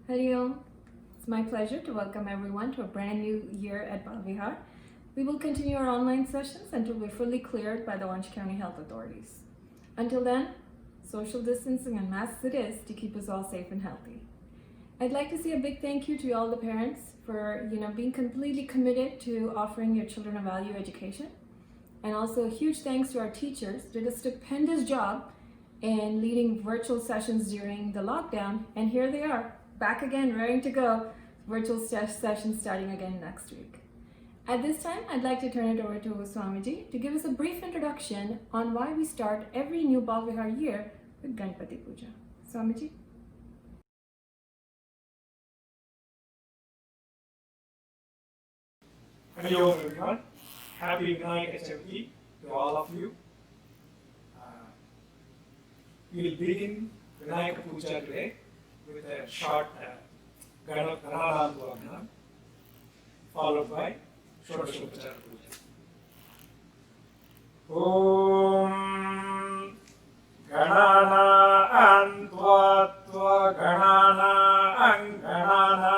Hari Om. It's my pleasure to welcome everyone to a brand new year at Balavihar. We will continue our online sessions until we're fully cleared by the Orange County Health Authorities. Until then, social distancing and masks it is to keep us all safe and healthy. I'd like to say a big thank you to all the parents for being completely committed to offering your children a value education. And also a huge thanks to our teachers who did a stupendous job in leading virtual sessions during the lockdown. And here they are, back again, raring to go. Virtual sessions starting again next week. At this time, I'd like to turn it over to Swamiji to give us a brief introduction on why we start every new Balavihar year with Ganapaty Puja. Swamiji. Hello everyone, happy Vinayaka Chavithi to all of you. We will begin Vinayaka Puja today with a short Ganapaty followed by Shodashopachara Puja. Om Ganana Antva Ganana Ganana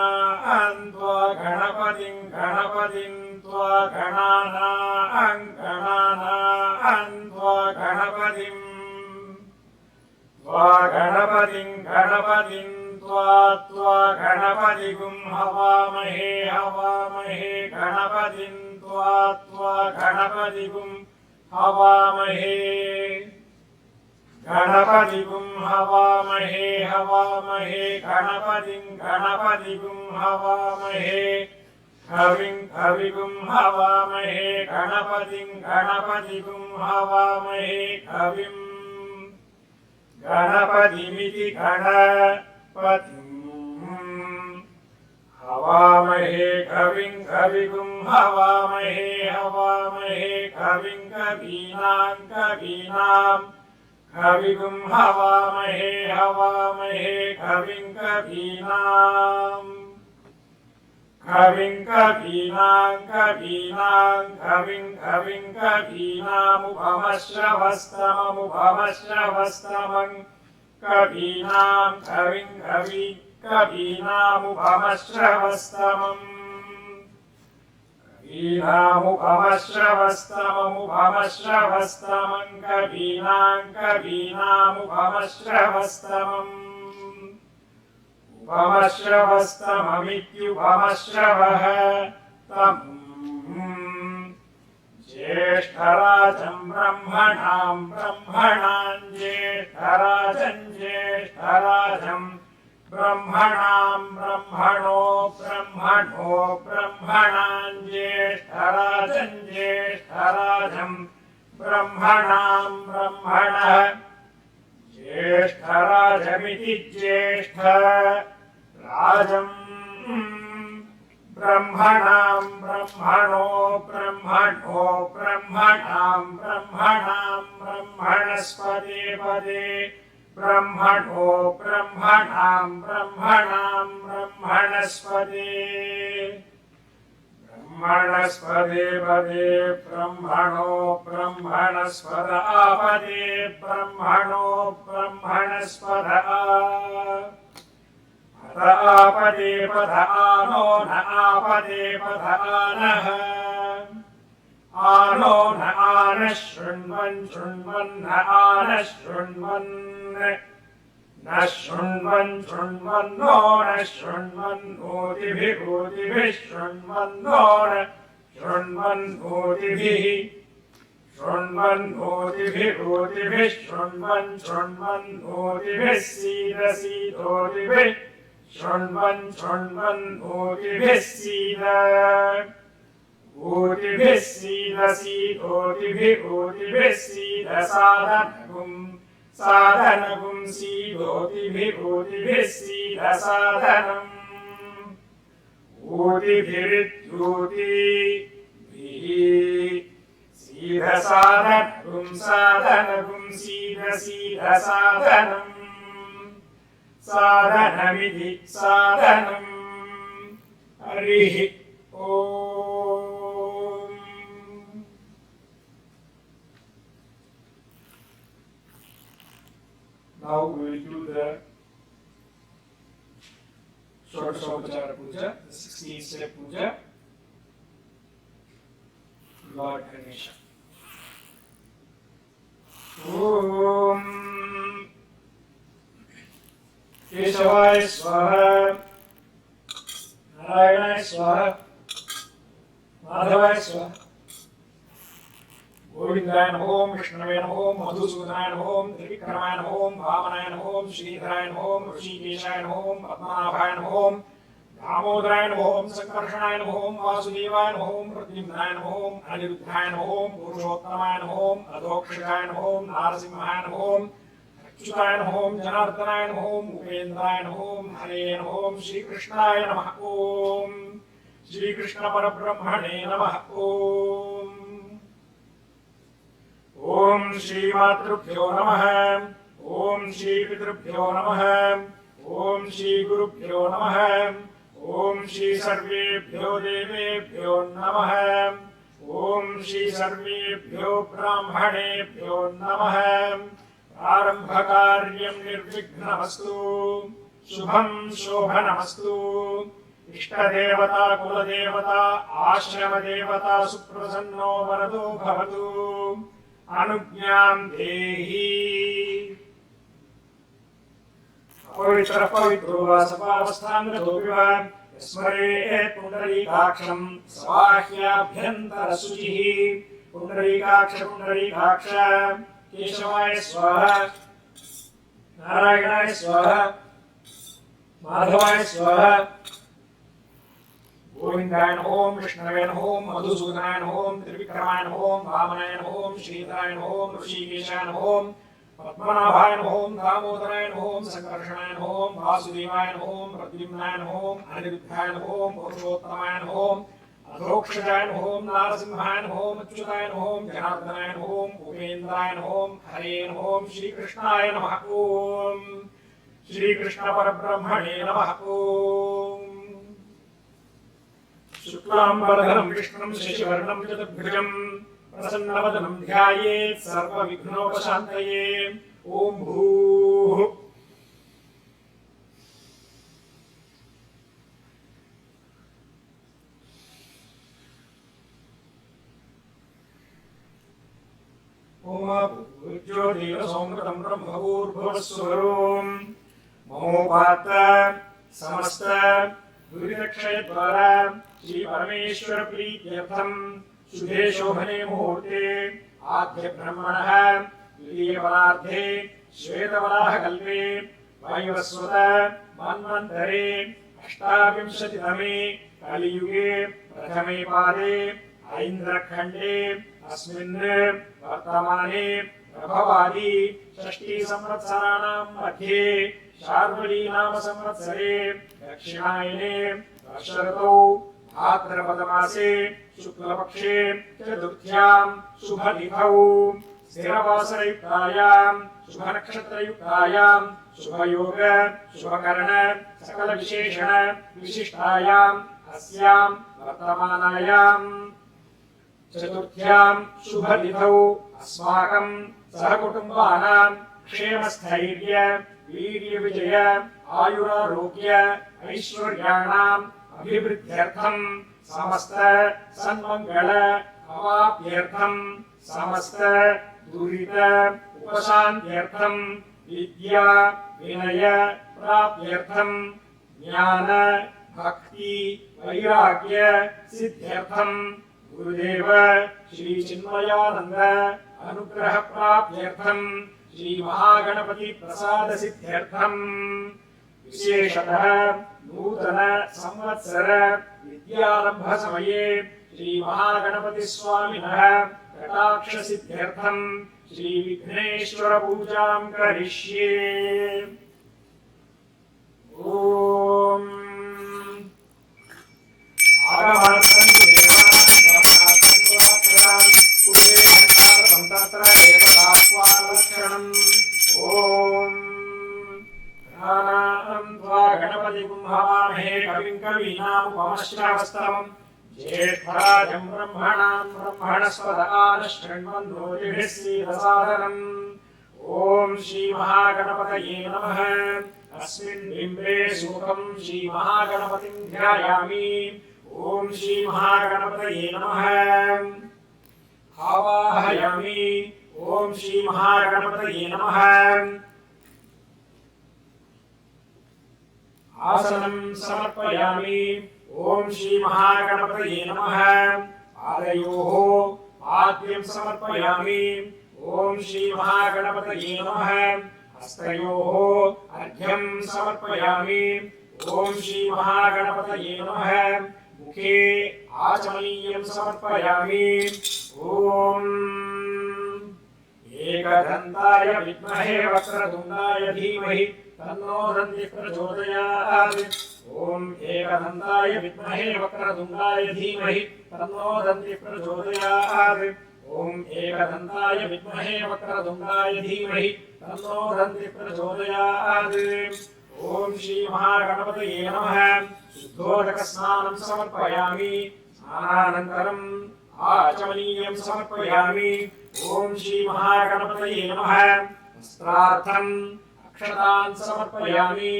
Antva Ganapatin Ganana Ganana Antva Ganapatin Ganapatigum Havamahe Ganapatin Ganapatigum Havamahe Ganapatigum Havamahe Ganapatigum Havamahe Kavigum Havamahe Ganapatigum Havamahe Kavim Ganapatimiti Ganapatim Havamahe Kavigum Havamahe Kavim Kavinam Kavigum Havamahe Kavim Kavinam Kavim Kavinam Upamashravastamam Kavinam Kavinam Upamashravastamam Kavinam Upamashravastamam Upamashravastamamityupamashravah tam Jeshtarajam Brahmanam Jeshtarajam Brahmanan Jeshtarajam Brahmanah Jeshtarajamiti Jeshtarajam Brahmanam Brahmanaspade Pade Brahmanaspade Brahmanaspade Pade Brahmanaspada Apade Brahmanaspada Apade Pada Ano Na Apade Pada Anaha Ano Na Anashunvan Na Anashunvan Nashunvan No Nashunvan Otibhi Shunvan No Nashunvan Otibhi Shunvan Otibhi Sida Otibhi Shunvan Otibhi Sida Otibhi Sida Sadhanagum Otibhi Sida Sadhanam Otibhi Sida Sadhanagum Sida Sadhanam Sadhanamiti Sadhanam Harihi Om. Now we will do the Shodashopachara Puja, the 16-step Puja, Lord Ganesha. Om Keshavaya Swaha, Narayana Swaha, Madhavaya Swaha, Govindaya Namo, Vishnavaya Namo, Madhusudhanaya Namo, Trivikramaya Namo, Vamanaya Namo, Sridharaya Namo, Rishikeshaya Namo, Padmanabhaya Namo, Damodaraya Namo, Sankarshanaya Namo, Vasudevaya Namo, Pradyumnaya Namo, Aniruddhaya Namo, Purushottamaya Namo, Adhokshaya Namo, Narasimhaya Namo, Achyutaya Namo, Janardhanaya Namo, Upendraya Namo, Hare Namo, Shri Krishnaya Namaha Om, Shri Krishna Parabrahmane Namaha Om. Om Shri Matrubhyo Namaha, Om Shri Pitrubhyo Namaha, Om Shri Gurubhyo Namaha, Om Shri Sarvebhyo Devebhyo Namaha, Om Shri Sarvebhyo Brahmanebhyo Namaha, Prarambhakaryam Nirvighnastu, Shubham Shobhanamastu, Ishtadevata Kuladevata Ashramadevata Suprasanno Varado Bhavatu, Anugyam Dehi. Pavitra Pavitro Vasapavasthangato Viva Smare Pundarikaksham Svahyabhyantara Suchihi Pundarikaksha Keshavaya Swaha Narayana Swaha Madhavaya Swaha Govindaya Namo, Vishnavaya Namo, Madhusudhanaya Namo, Trivikramaya Namo, Vamanaya Namo, Sridharaya Namo, Rishikeshaya Namo, Padmanabhaya Namo, Damodaraya Namo, Sankarshanaya Namo, Vasudevaya Namo, Pradyumnaya Namo, Aniruddhaya Namo, Purushottamaya Namo, Adhokshaya Namo, Narasimhaya Namo, Achyutaya Namo, Janardhanaya Namo, Upendraya Namo, Hare Namo, Shri Krishnaya Namaha Om, Shri Krishna Parabrahmane Namaha Om. Shuklambaradhanam Vishnum Shashivarnam Chaturbhujam Prasannavathanam Dhyayet Sarva Vignopashantaye. Om Bhuh. Om Jyoti Somratam Brahmavurбhavaswarum Mamopata Samasta Duritakshaya Dvara Shri Parameshwara Prithyatham Shubhe Shobhane Muhurte Adhya Brahmanaha Dvitiya Paradhe Shveta Varaha Kalpe Vayavaswata Manvantare Ashtavinshati Kali Yuge Prathame Pade Aindrakhande Asmin Vartamane Prabhavadi Shashti Samvatsaranam Madhye Sharvali Nama Samvatsare Dakshinaine Varsharatau Bhadrapadamase Shuklapakshe Chaturthyam Shubhadithau Sthiravasarayuktayam Shubhanakshatrayuktayam Shubhayoga Shubhakarana Sakala Visheshana Vishishtayam Asyam Vartamanayam Chaturthyam Shubhadithau Asmakam Sahakutumbanam Kshemasthairyam Virya Vijaya Ayurarogya Aishwaryanam Abhivriddhyartham Samasta Sanmangala Avapyartham Samasta Durita Upashantyartham Vidya Vinaya Prapyartham Jnana Bhakti Vairagya Siddhyartham Gurudeva Shri Chinmayananda Anugraha Prapyartham Shri Mahaganapaty Prasada Siddhyartham Visheshatah Nutana Samvatsara Vidyarambha Samaye Shri Mahaganapati Swaminah Kataksha Siddhyartham Shri Vigneshwara Pujam Karishye. Om Agamartam Devanam Dhammatam Pude Bhantartam Tatra Devataswalakshanam. Om Pranam Dva Ganapati Kumbhavahe Kavim Kavinam Upamashravastamam Jeshwarajam Brahmanam Brahmanaspadaana Shrinvanno Jihisi Rasadhanam. Om Shri Mahaganapataye Namaha. अस्मिन् बिम्बे सुमुखं श्रीमहागणपतिं ध्यायामि। ॐ श्रीमहागणपतये नमः। आवाहयामि। ॐ श्रीमहागणपतये नमः। आसनं समर्पयामि। ॐ श्रीमहागणपतये नमः। पादयोः पाद्यं समर्पयामि। ॐ श्रीमहागणपतये नमः। हस्तयोः अर्घ्यं समर्पयामि। ॐ श्रीमहागणपतये नमः। मुखे आचमनीयं समर्पयामि। ॐ एकदन्ताय विद्महे वक्रतुण्डाय धीमहि तन्नो दन्तिः प्रचोदयात्। ॐ एकदन्ताय विद्महे वक्रतुण्डाय धीमहि तन्नो दन्तिः प्रचोदयात्। ॐ एकदन्ताय विद्महे वक्रतुण्डाय धीमहि तन्नो दन्तिः प्रचोदयात्। ॐ श्रीमहागणपतये नमः। शुद्धोदकस्नानं समर्पयामि। स्नानानन्तरम् आचमनीयं समर्पयामि। ॐ श्रीमहागणपतये नमः। वस्त्रार्थम् अक्षतान् समर्पयामि।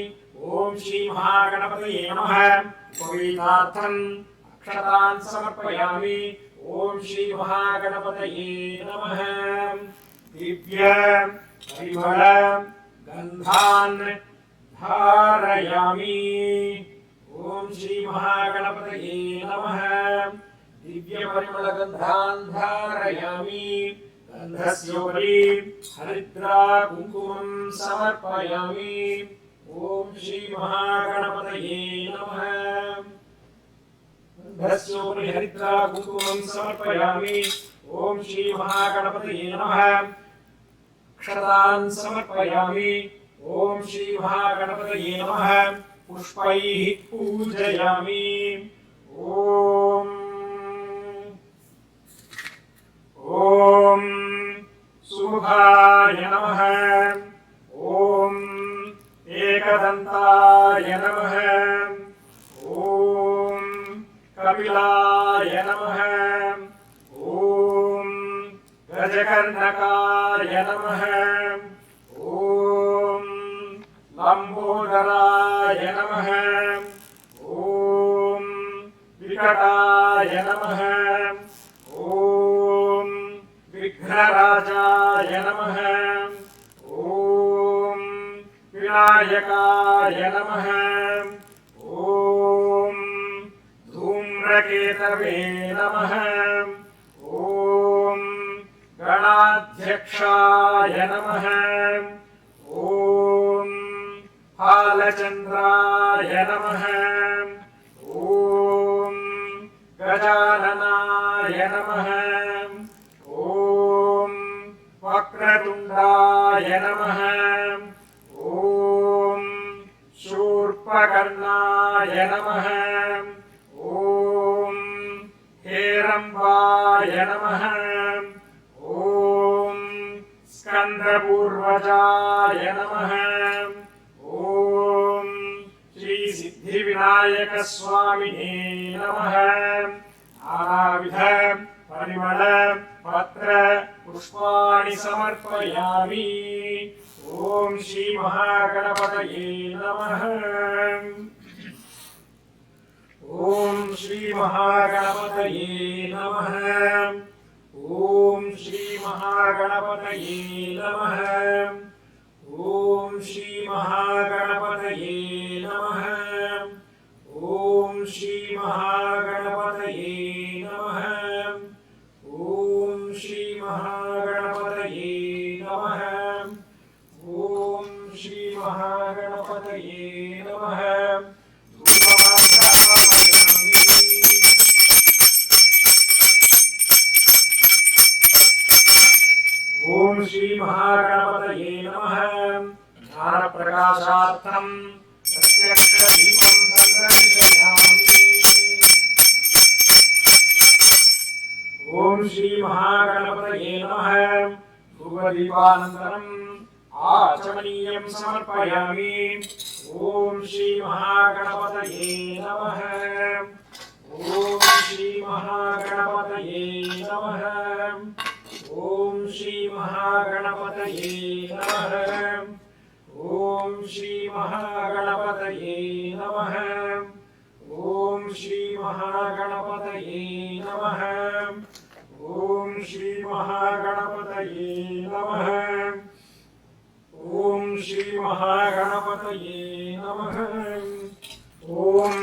ॐ श्रीमहागणपतये नमः। उपवीतार्थम् अक्षतान् समर्पयामि। ॐ श्रीमहागणपतये नमः। दिव्य परिमल गन्धान् धारयामि। ॐ श्रीमहागणपतये नमः। दिव्य परिमल गन्धान् धारयामि। गन्धस्योपरि हरिद्रा कुङ्कुमं समर्पयामि। ॐ श्रीमहागणपतये नमः। गन्धस्योपरि हरिद्रा कुङ्कुमं समर्पयामि। ॐ श्रीमहागणपतये नमः। अक्षतान् समर्पयामि। ॐ श्रीमहागणपतये नमः। पुष्पैः पूजयामि। ॐ सुमुखाय नमः। ॐ एकदन्ताय नमः। ॐ कपिलाय नमः। ॐ गजकर्णकाय नमः। ॐ लम्बोदराय नमः। ॐ विकटाय नमः। ॐ विघ्नराजाय नमः। ॐ विनायकाय नमः। ॐ धूम्रकेतवे नमः। ॐ गणाध्यक्षाय नमः। ॐ फालचन्द्राय नमः। ॐ गजाननाय नमः। ॐ वक्रतुण्डाय नमः। ॐ शूर्पकर्णाय नमः। ॐ हेरम्बाय नमः। ॐ स्कन्दपूर्वजाय नमः। ॐ श्रीसिद्धिविनायकस्वामिने नमः। नानाविध परिमल पत्र पुष्पाणि समर्पयामि। ॐ श्रीमहागणपतये नमः। ॐ श्रीमहागणपतये नमः। ॐ श्रीमहागणपतये नमः। ॐ श्रीमहागणपतये नमः। ॐ श्रीमहागणपतये नमः। ॐ श्रीमहागणपतये नमः। ॐ श्रीमहागणपतये नमः। ॐ श्रीमहागणपतये नमः। ज्ञानप्रकाशार्थं प्रत्यक्षदीपं संदर्शयामि। ॐ श्रीमहागणपतये नमः। धूपदीपानन्तरम् आचमनीयं समर्पयामि। ॐ श्रीमहागणपतये नमः। ॐ श्रीमहागणपतये नमः। ॐ श्रीमहागणपतये नमः। ॐ श्री महागणपतये नमः। ओम श्री महागणपतये नमः। ओम श्री महागणपतये नमः। ओम श्री महागणपतये नमः। ओम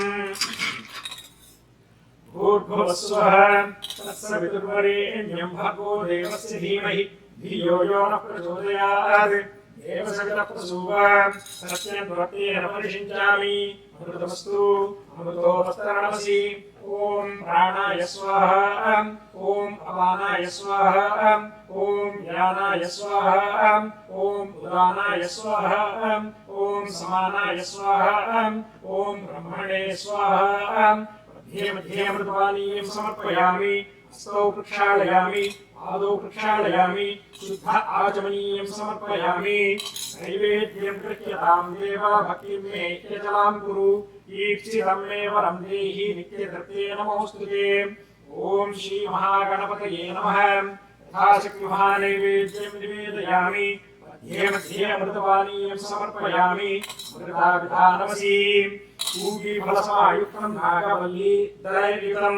भूर्भुवस्वः तत्सवितुर्वरेण्यं भर्गो देवस्य धीमहि धियो यो नः प्रचोदयात्। देवसवितः प्रसूवः सत्यं प्रत्येन परिषिञ्चामि अमृतमस्तु अमृतोपस्तरणमसि। ओम प्राणाय स्वाहा। ओम अपानाय स्वाहा। ओम व्यानाय स्वाहा। ओम उदानाय स्वाहा। ओम समानाय स्वाहा। ओम ब्रह्मणे स्वाहा। मध्ये मध्ये अमृतपानीयं समर्पयामि। हस्तौ प्रक्षालयामि पादौ प्रक्षालयामि शुद्ध आचमनीयं समर्पयामि। नैवेद्यं कृत्यतां देव भक्तिं मे यजलां कुरु। ईप्सितं मे वरं देहि नित्यतृप्ते नमोऽस्तुते। ओम श्री महागणपतये नमः। यथाशक्ति महानैवेद्यं निवेदयामि। मध्ये मध्ये अमृतपानीयं समर्पयामि। अमृताभिधानमसि पूगीफलसमायुक्तं नागवल्ली दलयुक्तं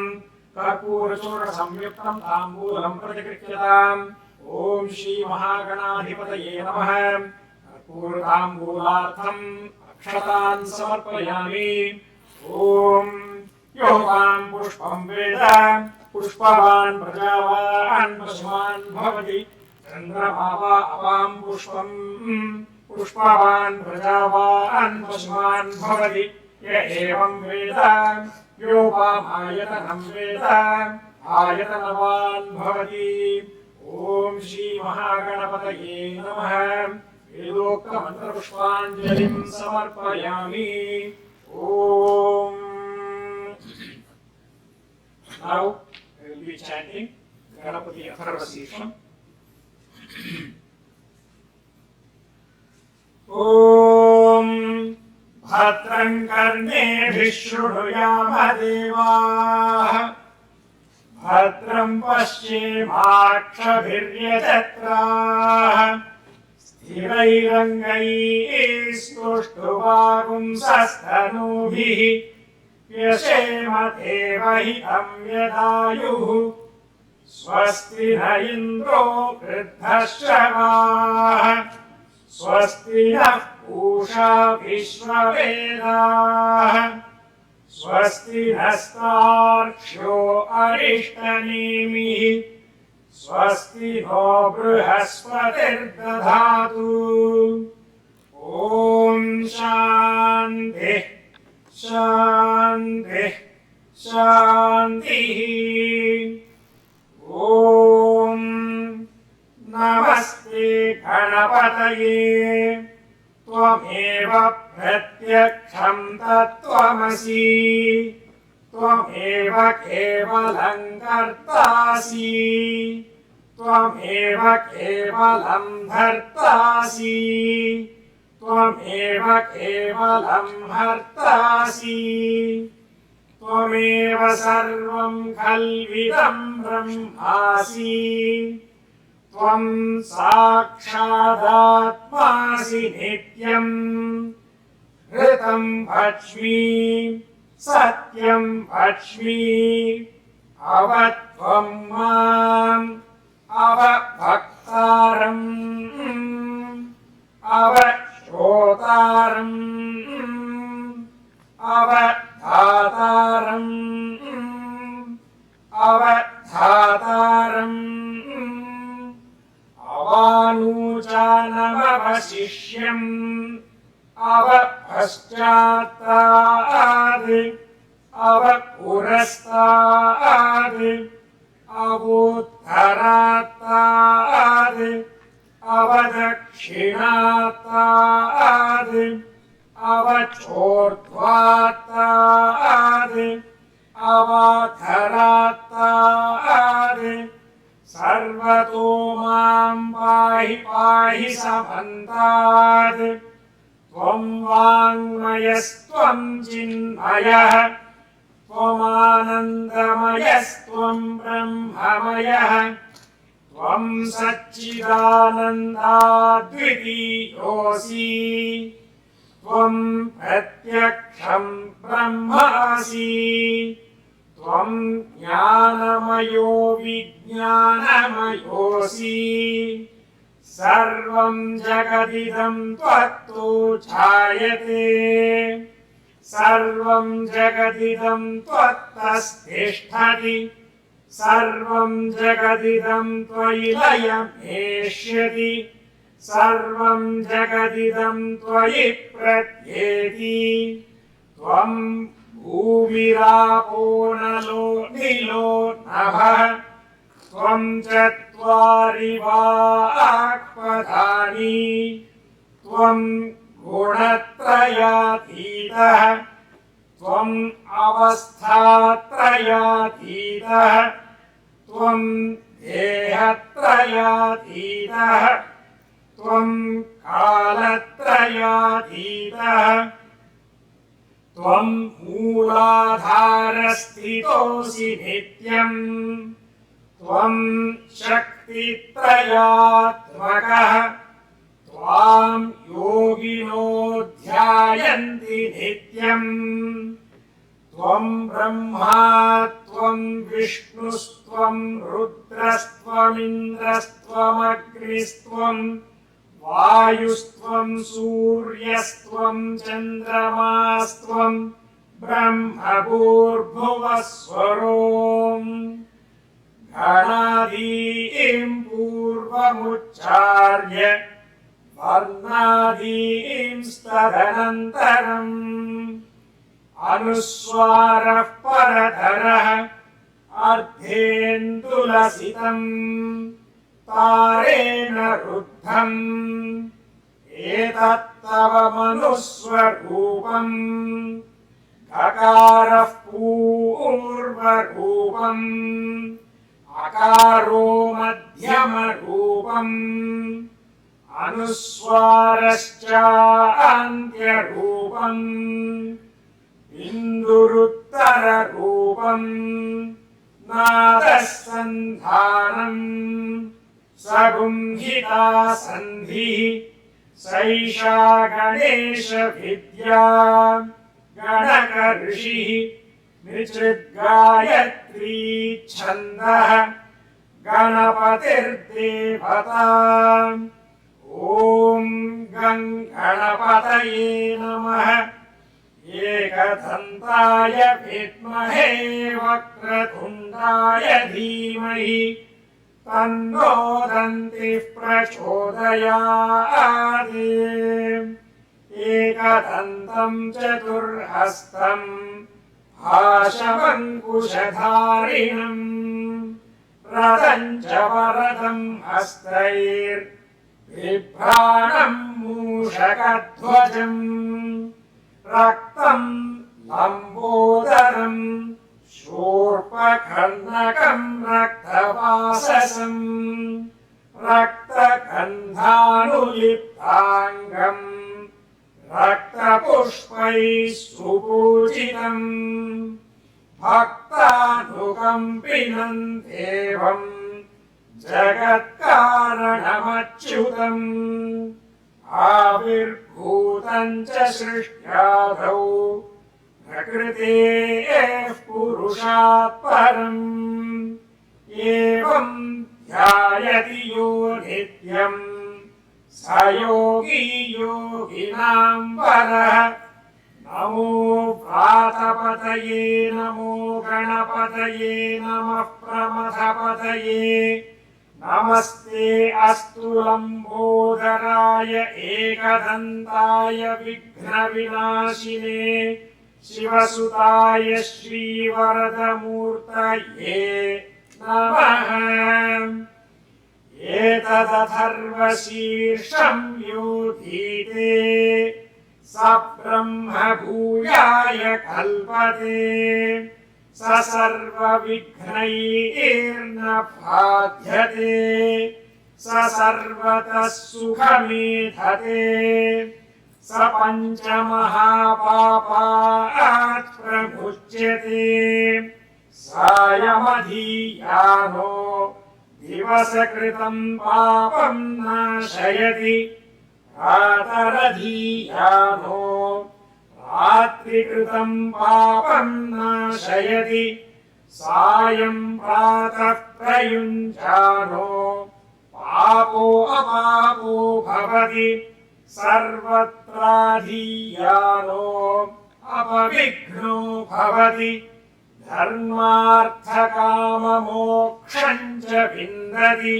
कर्पूरचूर्णसंयुक्तं ताम्बूलं प्रतिगृह्यताम्। ओम श्री महागणाधिपतये नमः। कर्पूरताम्बूलार्थम् अक्षतान् समर्पयामि। ओम यो वां पुष्पं वेद पुष्पवान् प्रजावान् पशुमान् भवति। चन्द्रमा वा अपां पुष्पं पुष्पवान् प्रजावान् पशुमान् भवति। य एवं वेद यो वामायतनं वेद आयतनवान् भवति। ओम श्री महागणपतये नमः। वेदोक्तमन्त्रपुष्पाञ्जलिं समर्पयामि। ओम Now we will be chanting Ganapati Atharvasisham. Om Bhatram Karneभिः शृणुयाम देवाः। भद्रं पश्येमाक्षभिर्यजत्राः। स्थिरैरङ्गैः स्तुष्टुवागुंसस्तनूभिः। व्यशेम देवहितं यदायुः। स्वस्ति न इन्द्रो वृद्धश्रवाः। स्वस्ति नः पूषा विश्ववेदाः। स्वस्ति नस्तार्क्ष्यो अरिष्टनेमिः। स्वस्ति नो बृहस्पतिर्दधातु। ॐ शान्तिः शान्तिः शान्तिः। ॐ नमस्ते गणपतये त्वमेव प्रत्यक्षं तत्त्वमसि। त्वमेव केवलं कर्तासि। त्वमेव केवलं धर्तासि। त्वमेव केवलं हर्तासि। त्वमेव सर्वं खल्विदं ब्रह्मासि। त्वं साक्षादात्मासि नित्यम्। ऋतं वच्मि सत्यं वच्मि। अवत्वं माम् अवभक्तारम्। अवश्रोतारम् अवधातारम्। अवधातारम् अवानूचानमवशिष्यम्। अवपश्चात्ताद् अवपुरस्ताद् अवोत्तरात्ताद् अवदक्षिणात्ताद् अवचोर्ध्वात्ताद् अवाधरात्ताद्। सर्वतो मां पाहि पाहि समन्तात्। त्वं वाङ्मयस्त्वं चिन्मयः। त्वमानन्दमयस्त्वं ब्रह्ममयः। त्वं सच्चिदानन्दाद्वितीयोऽसि। त्वं प्रत्यक्षं ब्रह्मासि त्वं ज्ञानमयो विज्ञानमयोऽसि सर्वं जगदिदं त्वत्तो जायते सर्वं जगदिदं त्वत्तस्तिष्ठति सर्वं जगदिदं त्वयि लयमेष्यति सर्वं जगदिदं त्वयि प्रत्येति त्वं भूमिरापो नलो निलो नभः त्वं चत्वारि वाक्पदानि त्वं गुणत्रयातीतः त्वम् अवस्थात्रयातीतः त्वं देहत्रयातीतः त्वं कालत्रयातीतः त्वं मूलाधारस्थितोऽसि नित्यम् त्वं शक्तित्रयात्मकः त्वां योगिनो ध्यायन्ति नित्यम् त्वं ब्रह्मा त्वं विष्णुस्त्वं रुद्रस्त्वमिन्द्रस्त्वमग्निस्त्वं वायुस्त्वं सूर्यस्त्वं चन्द्रमास्त्वं ब्रह्मभूर्भुवस्वरोम् गणादीं पूर्वमुच्चार्य वर्णादींस्तदनन्तरम् अनुस्वारः परतरः अर्धेन्दुलसितम् तारेण रुद्धम् एतत्तव मनुस्वरूपम् गकारः पूर्वरूपम् अकारो मध्यमरूपम् अनुस्वारश्चान्त्यरूपम् बिन्दुरुत्तररूपम् नादः सन्धानम् सगुंहिता सन्धिः सैषा गणेशविद्या गणकऋषिः नृचिद्गायत्री छन्दः गणपतिर्देवता ॐ गणपतये नमः एकदन्ताय विद्महे वक्रतुण्डाय धीमहि तन्नो दन्तिः प्रचोदयात् एकदन्तं चतुर्हस्तं भाषमङ्कुशधारिणम् रथं च वरदं हस्तैर्बिभ्राणं मूषकध्वजम् रक्तं लम्बोदरं शूर्पकर्णकं रक्तवाससं रक्तगन्धानुलिप्ताङ्गम् रक्तपुष्पैः सुपूजितम् भक्तानुकम्पिनं देवं जगत्कारणमच्युतम् आविर्भूतं च सृष्ट्यादौ प्रकृतेः पुरुषात् परम् एवं ध्यायति यो नित्यम् स योगी योगिनां वरः नमो व्रातपतये नमो गणपतये नमः प्रमथपतये नमस्ते अस्तु लम्बोदराय एकदन्ताय विघ्नविनाशिने शिवसुताय श्रीवरदमूर्तये नमः एतदथर्वशीर्षं योधीते स ब्रह्म भूयाय कल्पते स सर्वविघ्नैर्न बाध्यते स सर्वतः सुखमेधते स पञ्चमहापापात् प्रमुच्यते सायमधीयानो दिवसकृतं पापं नाशयति भ्रातरधीयानो रात्रिकृतं पापं नाशयति सायं प्रातः प्रयुञ्जानो पापो अपापो भवति सर्वत्राधीयानो अपविघ्नो भवति धर्मार्थकाममोक्षं च विन्दति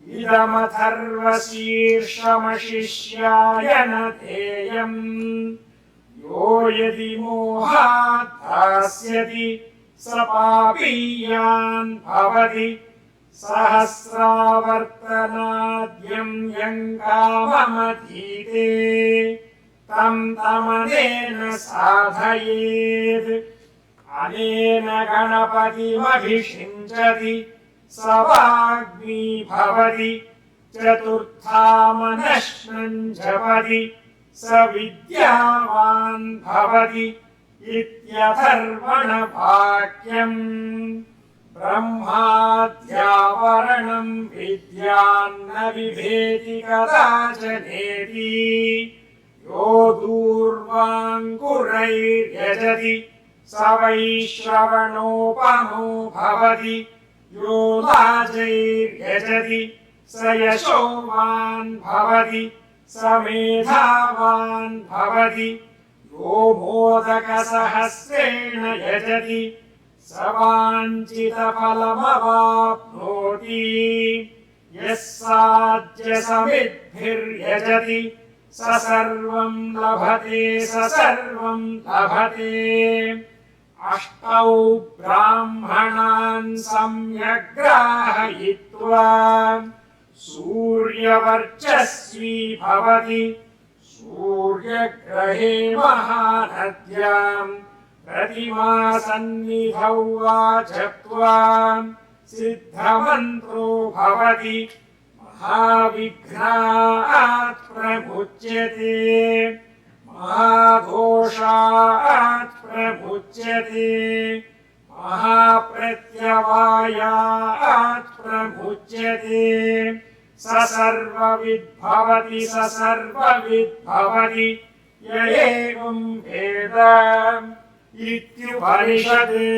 इदमथर्वशीर्षमशिष्याय न तेयम् यो यदि मोहात् दास्यति स पापीयान् भवति सहस्रावर्तनाद्यं यं काममधीते तं तमनेन साधयेत् अनेन गणपतिमभिषिञ्चति स वाग्मी भवति चतुर्थामनश्नं जपति स विद्यावान् भवति इत्यथर्वणवाक्यम् ब्रह्माद्यावरणं विद्यान्न बिभेति कदाचनेति यो दूर्वाङ्कुरैर्यजति स वैश्रवणोपमो भवति यो लाजैर्यजति स यशोवान् भवति स मेधावान् भवति यो मोदकसहस्रेण यजति स वाञ्छितफलमवाप्नोति यः साध्यसमिद्भिर्यजति स सर्वं लभते स सर्वं लभते अष्टौ ब्राह्मणान् सम्यग्राहयित्वा सूर्यवर्चस्वी भवति सूर्यग्रहे महानद्यां प्रतिमासन्निधौ वा जप्त्वा सिद्धमन्त्रो भवति महाविघ्नात् प्रमुच्यते महादोषात् प्रमुच्यते महाप्रत्यवायात् प्रमुच्यते स सर्वविद् भवति य एवं वेद इत्युपनिषदे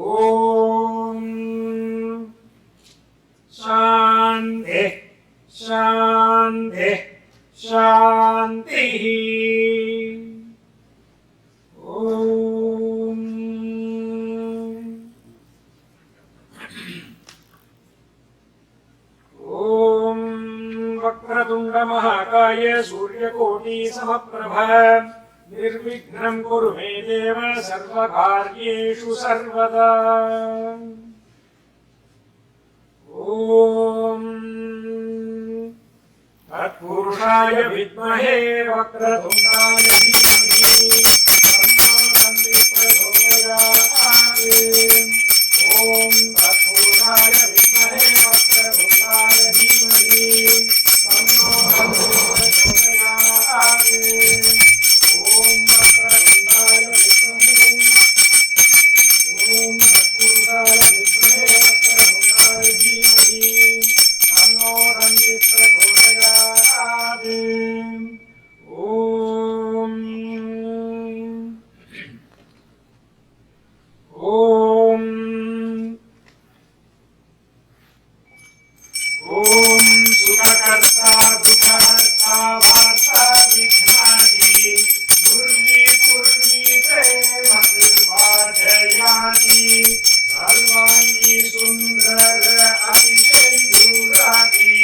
ॐ शान्तिः शान्तिः शान्तिः ॐ ॐ वक्रतुण्डमहाकाय सूर्यकोटि समप्रभ निर्विघ्नं कुरु मे देव सर्वकार्येषु सर्वदा ॐ तत्पुरुषाय विद्महे वक्रतुण्डाय धीमहि तन्नो तन्नः प्रचोदयात् ॐ तत्पुरुषाय विद्महे वक्रतुण्डाय धीमहि तन्नो तन्नः प्रचोदयात् ॐ वक्रतुण्डाय विद्महे ॐ तत्पुरुषाय विद्महे वक्रतुण्डाय धीमहि तन्नो तन्नः प्रचोदयात् ॐ सुखकर्ता दुःखहर्ता वार्ता विघ्नादि दुर्वी प्रेमवाजयाति सर्वाणि सुन्दर अतिशयूरादि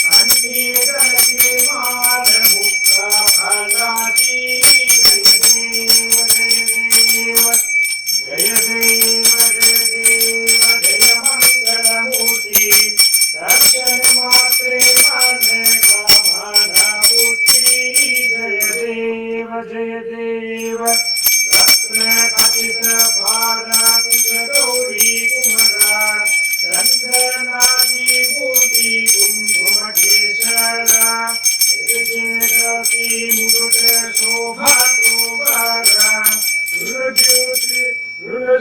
सन्निधनति मानमुक्ता फलादि जय देव जय देव जय देव जय देव जय मंगलमूर्ति दर्शन मात्रे मन कामना पूर्ति जय देव रत्न खचित भारत गौरी कुमारा चंद्रनादि मूर्ति कुंभमकेशरा मुकुट शोभा शोभारा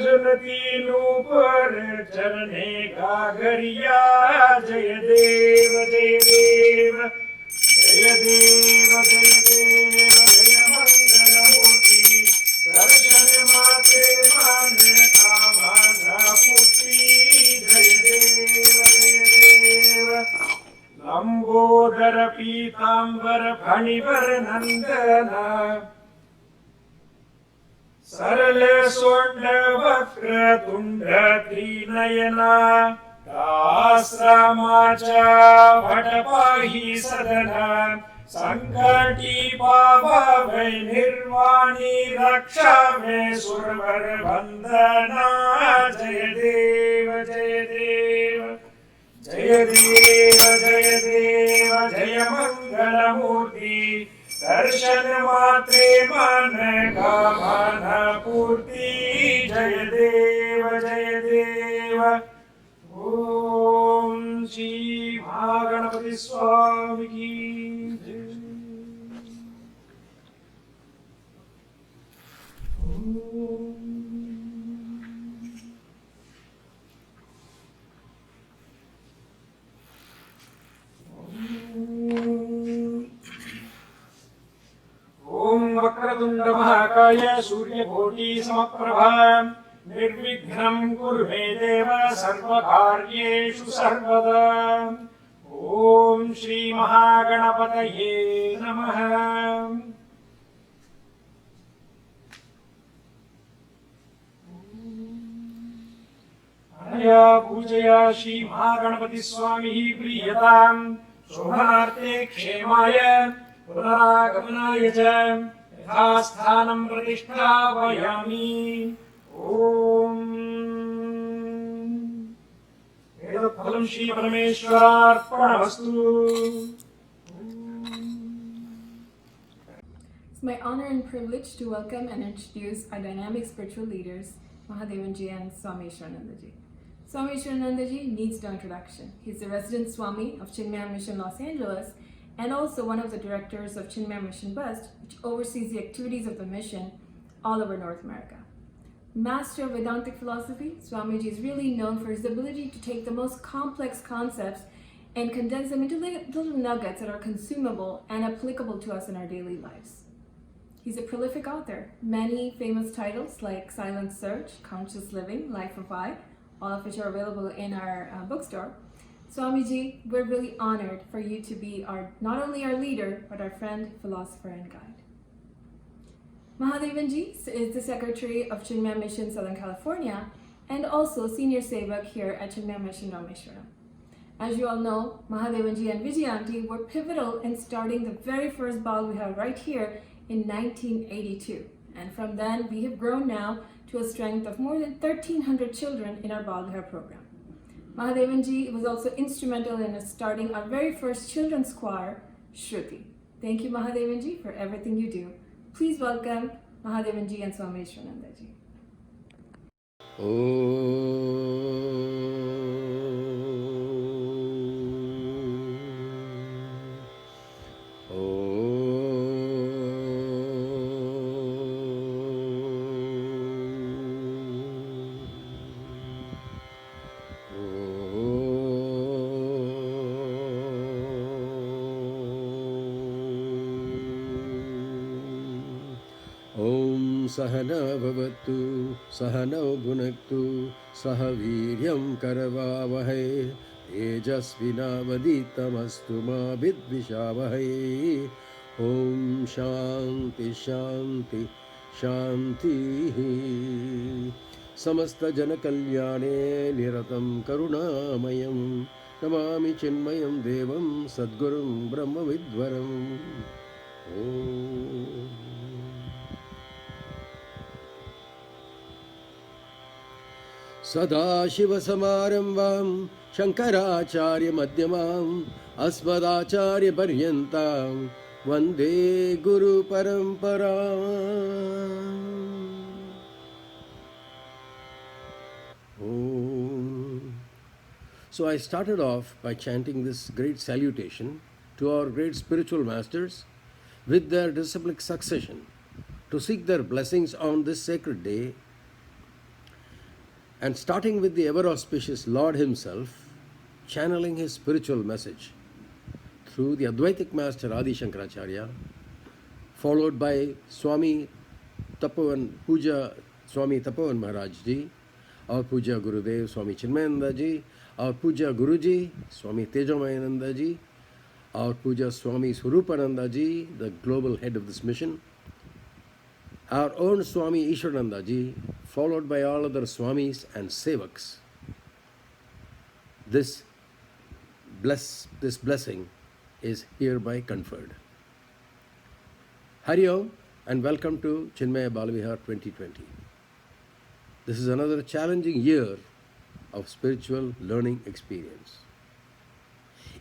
सुनती नूपुर चरणे गागरिया जय देव जय जय देव जय देव जय मंगलमूर्ति दर्शन मात्रे मान कामना पूर्ति जय देव जय देव लंबोदर पीतांबर फणिवर नंदन सरल सोंड वक्र तुंड त्रिनयना आश्रमाचा भटपाही सदना संकटी पावै निर्वाणी रक्षा में सुरवर वंदना जय देव जय देव जय देव जय देव जय मंगलमूर्ति दर्शन मात्रे मन कामना पूर्ति जय देव जय देव ओम श्री महागणपति स्वामी की जय। ओम वक्रतुंड महाकाय सूर्यकोटि समप्रभा निर्विघ्नं कुरु मे देव सर्वकार्येषु सर्वदा ओम श्री महागणपतये नमः अनया पूजया श्री महागणपति स्वामी प्रीयतां शोभनार्थे क्षेमाय पुनरागमनाय च यथास्थानं प्रतिष्ठापयामि ओम एतत्फलं Shri परमेश्वरार्पणमस्तु। It's my honor and privilege to welcome and introduce our dynamic spiritual leaders, Mahadevanji and Swami Ishwaranandaji. Swami Ishwaranandaji needs no introduction. He's the resident Swami of Chinmaya Mission Los Angeles and also one of the directors of Chinmaya Mission West, which oversees the activities of the mission all over North America. Master of Vedantic philosophy, Swamiji is really known for his ability to take the most complex concepts and condense them into little nuggets that are consumable and applicable to us in our daily lives. He's a prolific author, many famous titles like Silent Search, Conscious Living, Life of I, all of which are available in our bookstore. Swamiji, we're really honored for you to be not only our leader, but our friend, philosopher, and guide. Mahadevanji is the Secretary of Chinmaya Mission Southern California and also Senior Sevak here at Chinmaya Mission Rameshwaram. As you all know, Mahadevanji and Vijayanti were pivotal in starting the very first Balavihar right here in 1982. And from then, we have grown now to a strength of more than 1,300 children in our Balavihar program. Mahadevanji was also instrumental in starting our very first children's choir, Shruti. Thank you, Mahadevanji, for everything you do. Please welcome Mahadevanji and Swami Ishwaranandaji. सहना भवतु सहनौ भुनक्तु सह वीर्यं करवावहै तेजस्विनावधीतमस्तु मा विद्विषावहै ॐ शान्ति शान्ति शान्तिः समस्तजनकल्याणे निरतं करुणामयं नमामि चिन्मयं देवं सद्गुरुं ब्रह्मविद्वरम् ॐ सदाशिवसमारम्भां शङ्कराचार्यमध्यमाम् अस्मदाचार्यपर्यन्तां वन्दे गुरुपरम्पराम्. So I started off by chanting this great salutation to our great spiritual masters with their disciplic succession to seek their blessings on this sacred day, and starting with the ever auspicious Lord himself, channeling his spiritual message through the Advaitic Master Adi Shankaracharya, followed by Swami Tapovan Puja Swami Tapovan Maharajji, our Puja Gurudev Swami Chinmayanandaji, our Puja Guruji Swami Tejamayanandaji, our Puja Swami Swarupanandaji, the global head of this mission, our own Swami Ishwaranandaji, followed by all other Swamis and Sevaks. This blessing is hereby conferred. Hari Om and welcome to Chinmaya Balavihar 2020. This is another challenging year of spiritual learning experience.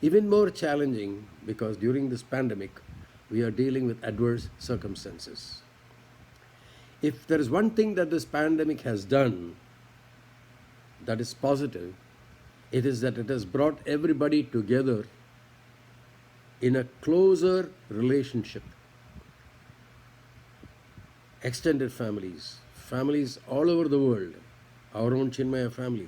Even more challenging because during this pandemic we are dealing with adverse circumstances. If there is one thing that this pandemic has done that is positive, it is that it has brought everybody together in a closer relationship. Extended families, families all over the world, our own Chinmaya family,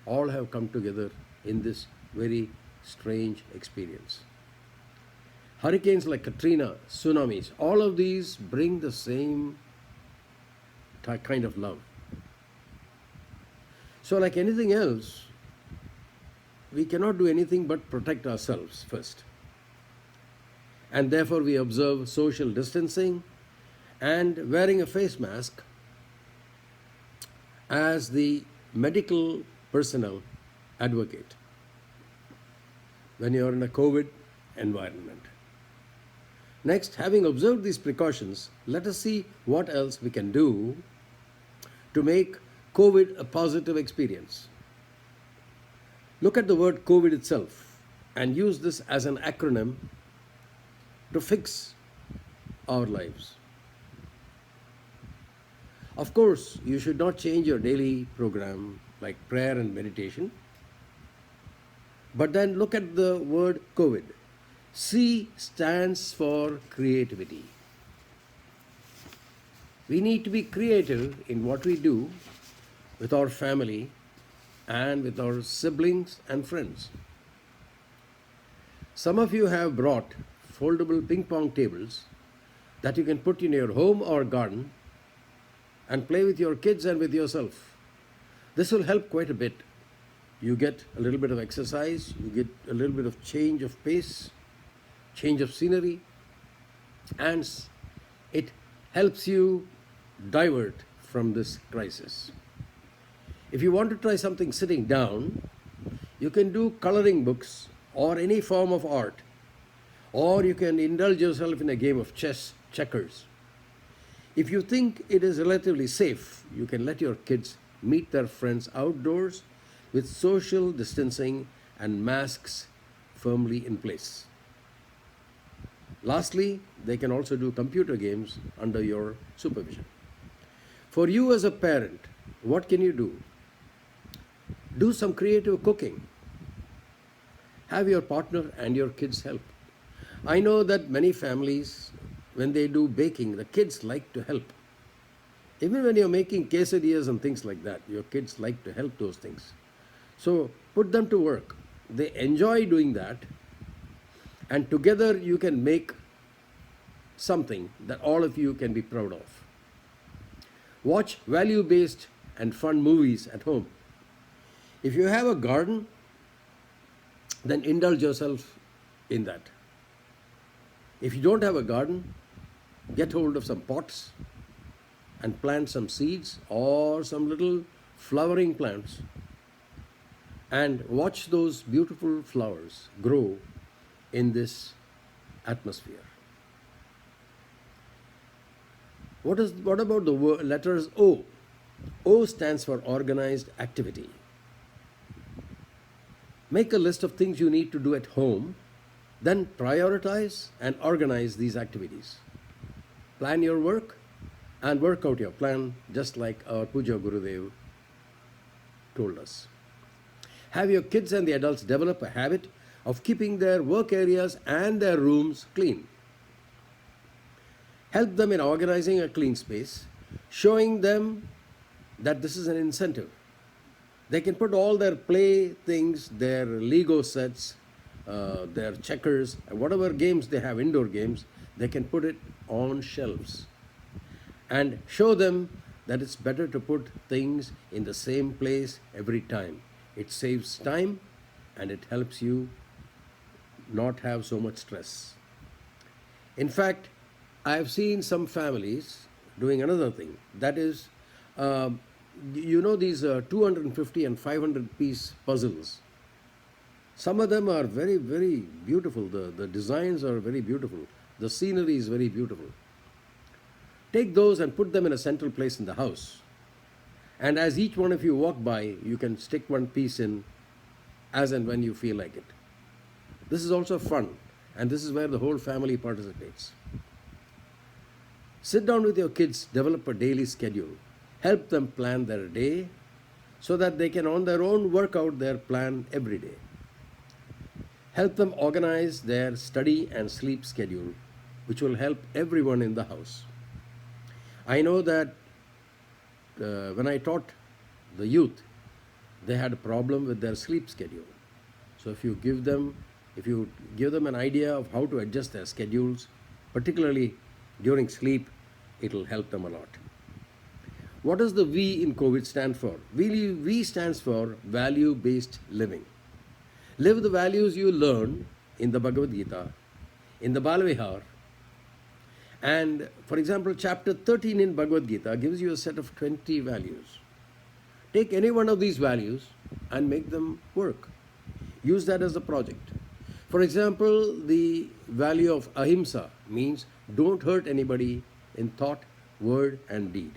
all have come together in this very strange experience. Hurricanes like Katrina, tsunamis, all of these bring the same kind of love. So like anything else, we cannot do anything but protect ourselves first. And therefore we observe social distancing and wearing a face mask as the medical personnel advocate when you are in a COVID environment. Next, having observed these precautions, let us see what else we can do to make COVID a positive experience. Look at the word COVID itself and use this as an acronym to fix our lives. Of course, you should not change your daily program like prayer and meditation. But then look at the word COVID. C stands for creativity. We need to be creative in what we do with our family and with our siblings and friends. Some of you have brought foldable ping pong tables that you can put in your home or garden and play with your kids and with yourself. This will help quite a bit. You get a little bit of exercise, you get a little bit of change of pace, change of scenery, and it helps you divert from this crisis. If you want to try something sitting down, you can do coloring books or any form of art, or you can indulge yourself in a game of chess, checkers. If you think it is relatively safe, you can let your kids meet their friends outdoors with social distancing and masks firmly in place. Lastly, they can also do computer games under your supervision. For you as a parent, what can you do? Do some creative cooking. Have your partner and your kids help. I know that many families, when they do baking, the kids like to help. Even when you're making quesadillas and things like that, your kids like to help those things. So put them to work. They enjoy doing that, and together you can make something that all of you can be proud of. Watch value-based and fun movies at home. If you have a garden, then indulge yourself in that. If you don't have a garden, get hold of some pots and plant some seeds or some little flowering plants and watch those beautiful flowers grow in this atmosphere. What about the letters O? O stands for organized activity. Make a list of things you need to do at home, then prioritize and organize these activities. Plan your work and work out your plan just like our Puja Gurudev told us. Have your kids and the adults develop a habit of keeping their work areas and their rooms clean. Help them in organizing a clean space, showing them that this is an incentive. They can put all their play things, their Lego sets, their checkers, whatever games they have, indoor games, they can put it on shelves and show them that it's better to put things in the same place every time. It saves time and it helps you not have so much stress. In fact, I've seen some families doing another thing. That is, these 250 and 500 piece puzzles. Some of them are very, very beautiful. The designs are very beautiful. The scenery is very beautiful. Take those and put them in a central place in the house. And as each one of you walk by, you can stick one piece in as and when you feel like it. This is also fun, and this is where the whole family participates. Sit down with your kids, develop a daily schedule. Help them plan their day so that they can on their own work out their plan every day. Help them organize their study and sleep schedule, which will help everyone in the house. I know that when I taught the youth, they had a problem with their sleep schedule. So if you give them an idea of how to adjust their schedules, particularly during sleep, it will help them a lot. What does the V in COVID stand for? V stands for value-based living. Live the values you learn in the Bhagavad Gita, in the Balavihar, and for example, chapter 13 in Bhagavad Gita gives you a set of 20 values. Take any one of these values and make them work. Use that as a project. For example, the value of ahimsa means don't hurt anybody in thought, word and deed.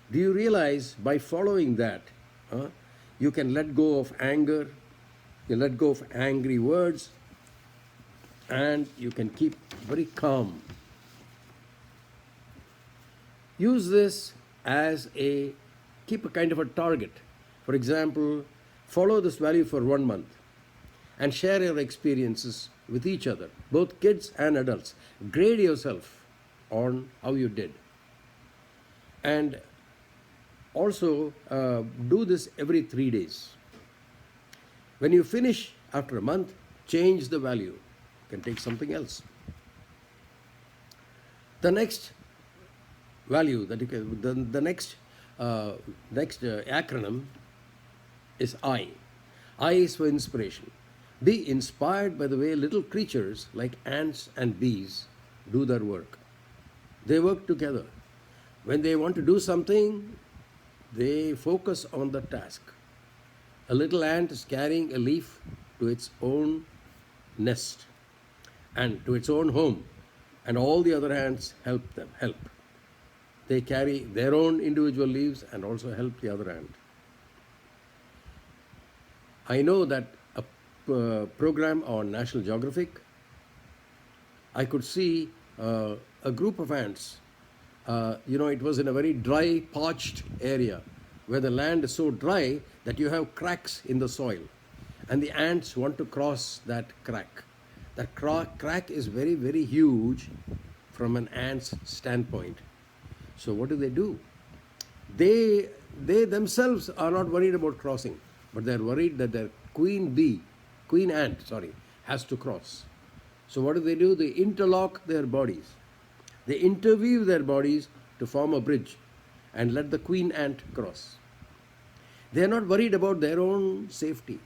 Do you realize by following that, you can let go of anger, you let go of angry words, and you can keep very calm. Use this as keep a kind of a target. For example, follow this value for 1 month and share your experiences with each other, both kids and adults. Grade yourself on how you did. And also do this every 3 days. When you finish after a month, change the value. You can take something else. The next value that you can, the next acronym is I. I is for inspiration. Be inspired by the way little creatures like ants and bees do their work. They work together. When they want to do something, they focus on the task. A little ant is carrying a leaf to its own nest and to its own home, and all the other ants help. They carry their own individual leaves and also help the other ant. I know that a program on National Geographic, I could see a group of ants. It was in a very dry, parched area where the land is so dry that you have cracks in the soil. And the ants want to cross that crack. That crack is very, very huge from an ant's standpoint. So what do? They themselves are not worried about crossing, but they're worried that their queen ant, has to cross. So what do? They interlock their bodies. They interweave their bodies to form a bridge and let the queen ant cross. They are not worried about their own safety.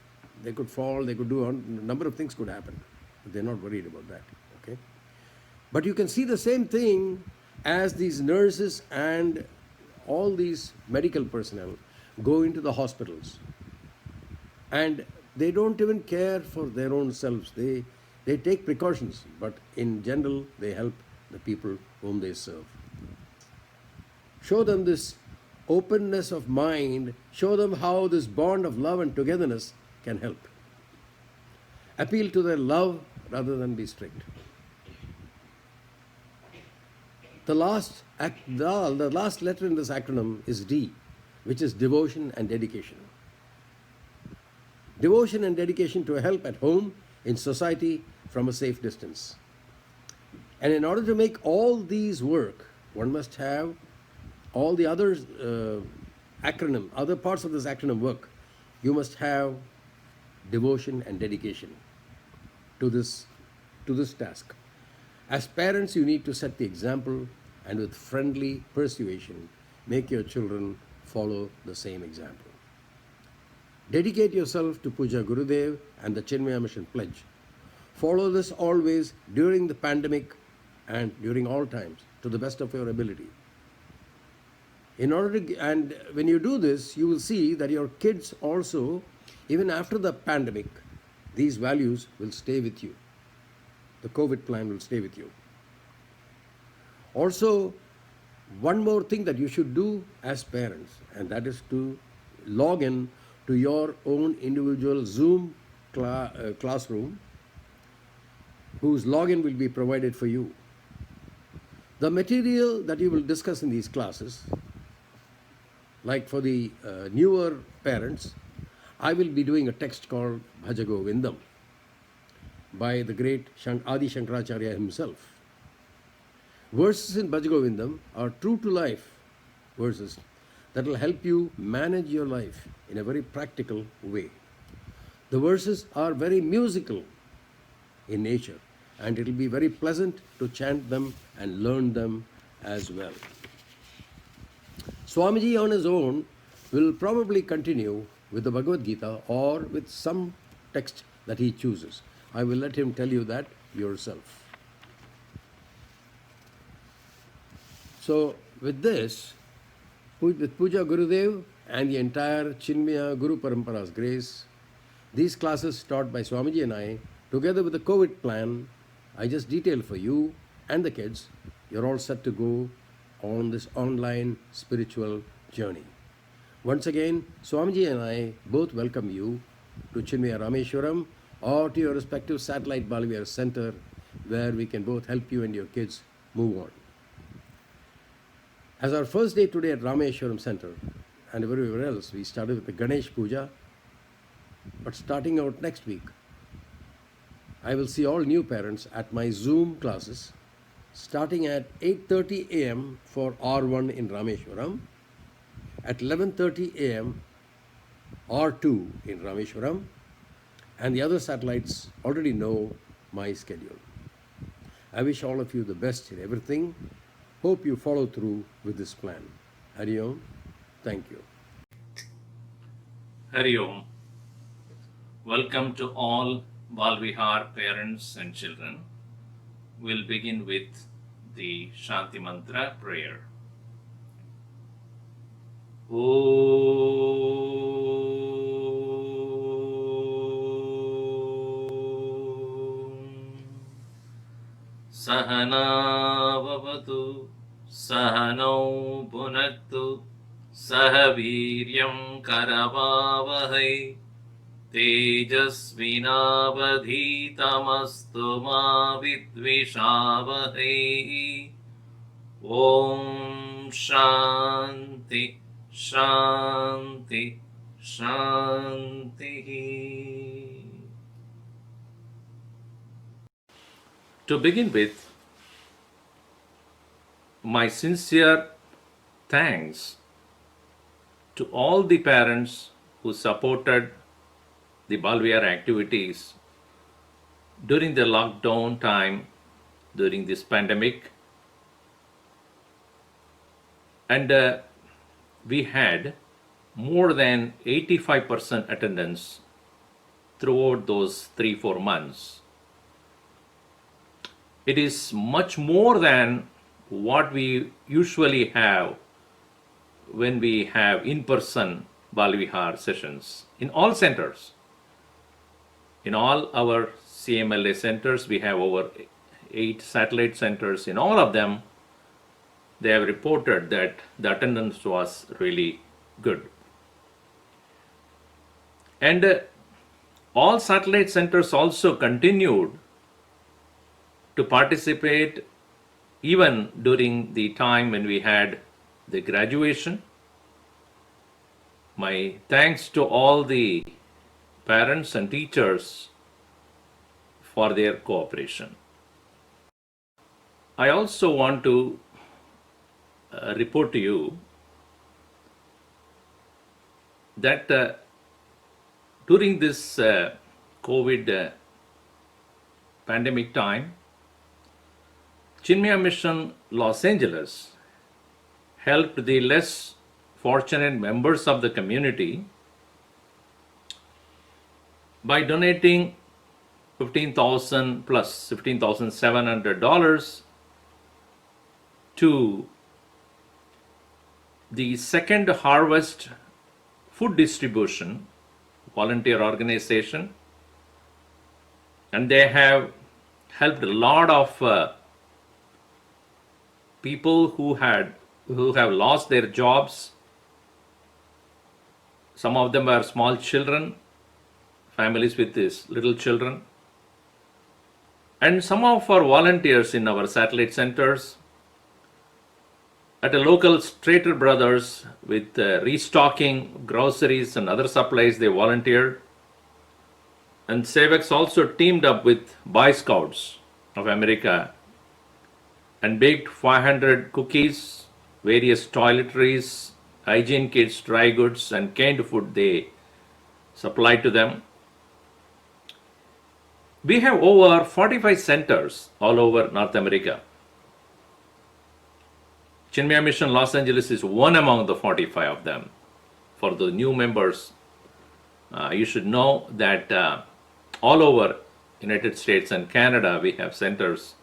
They could fall, they could do a number of things could happen, but they're not worried about that. Okay? But you can see the same thing as these nurses and all these medical personnel go into the hospitals, and they don't even care for their own selves. They take precautions, but in general they help the people whom they serve. Show them this openness of mind. Show them how this bond of love and togetherness can help. Appeal to their love rather than be strict. The last letter in this acronym is D, which is devotion and dedication. Devotion and dedication to help at home, in society, from a safe distance. And in order to make all these work, one must have all the other other parts of this acronym work. You must have devotion and dedication. to this task. As parents, you need to set the example and with friendly persuasion, make your children follow the same example. Dedicate yourself to Puja Gurudev and the Chinmaya Mission Pledge. Follow this always during the pandemic and during all times to the best of your ability. And when you do this, you will see that your kids also, even after the pandemic, these values will stay with you. The COVID plan will stay with you. Also, one more thing that you should do as parents, and that is to log in to your own individual Zoom classroom, whose login will be provided for you. The material that you will discuss in these classes, like for the newer parents, I will be doing a text called Bhaja Govindam by the great Adi Shankaracharya himself. Verses in Bhaja Govindam are true to life verses that will help you manage your life in a very practical way. The verses are very musical in nature, and it will be very pleasant to chant them and learn them as well. Swamiji on his own will probably continue with the Bhagavad Gita or with some text that he chooses. I will let him tell you that yourself. So with this, with Puja Gurudev and the entire Chinmaya Guru Parampara's grace, these classes taught by Swamiji and I, together with the COVID plan, I just detailed for you and the kids, you're all set to go on this online spiritual journey. Once again, Swamiji and I both welcome you to Chinmaya Rameshwaram or to your respective satellite Balavihar center, where we can both help you and your kids move on. As our first day today at Rameshwaram Center and everywhere else, we started with the Ganesh Puja. But starting out next week, I will see all new parents at my Zoom classes starting at 8:30 a.m. for R1 in Rameshwaram, at 11:30 a.m. R2 in Rameshwaram, and the other satellites already know my schedule. I wish all of you the best in everything. Hope you follow through with this plan. Hari Om. Thank you. Hari Om. Welcome to all Balavihar parents and children. We'll begin with the Shanti Mantra prayer. Sahana Vavatu Sahanau Bhunaktu Sahaviryam Karavavahai Tejasvinavadhitamastu ma vidvishavahai. Om Shanti Shanti Shanti. To begin with, my sincere thanks to all the parents who supported the Balavihar activities during the lockdown time, during this pandemic. And we had more than 85% attendance throughout those 3-4 months. It is much more than what we usually have when we have in-person Balavihar sessions in all centers. In all our CMLA centers, we have over 8 satellite centers. In all of them, they have reported that the attendance was really good. And all satellite centers also continued to participate even during the time when we had the graduation. My thanks to all the parents and teachers for their cooperation. I also want to report to you that during this COVID pandemic time, Chinmaya Mission Los Angeles helped the less fortunate members of the community by donating $15,000 plus $15,700 to the Second Harvest Food Distribution volunteer organization, and they have helped a lot of people who have lost their jobs. Some of them are small children, families with these little children. And some of our volunteers in our satellite centers, at a local Strater Brothers with restocking groceries and other supplies, they volunteered. And Sevex also teamed up with Boy Scouts of America and baked 500 cookies, various toiletries, hygiene kits, dry goods, and canned food they supplied to them. We have over 45 centers all over North America. Chinmaya Mission Los Angeles is one among the 45 of them. For the new members, you should know that all over United States and Canada we have centers.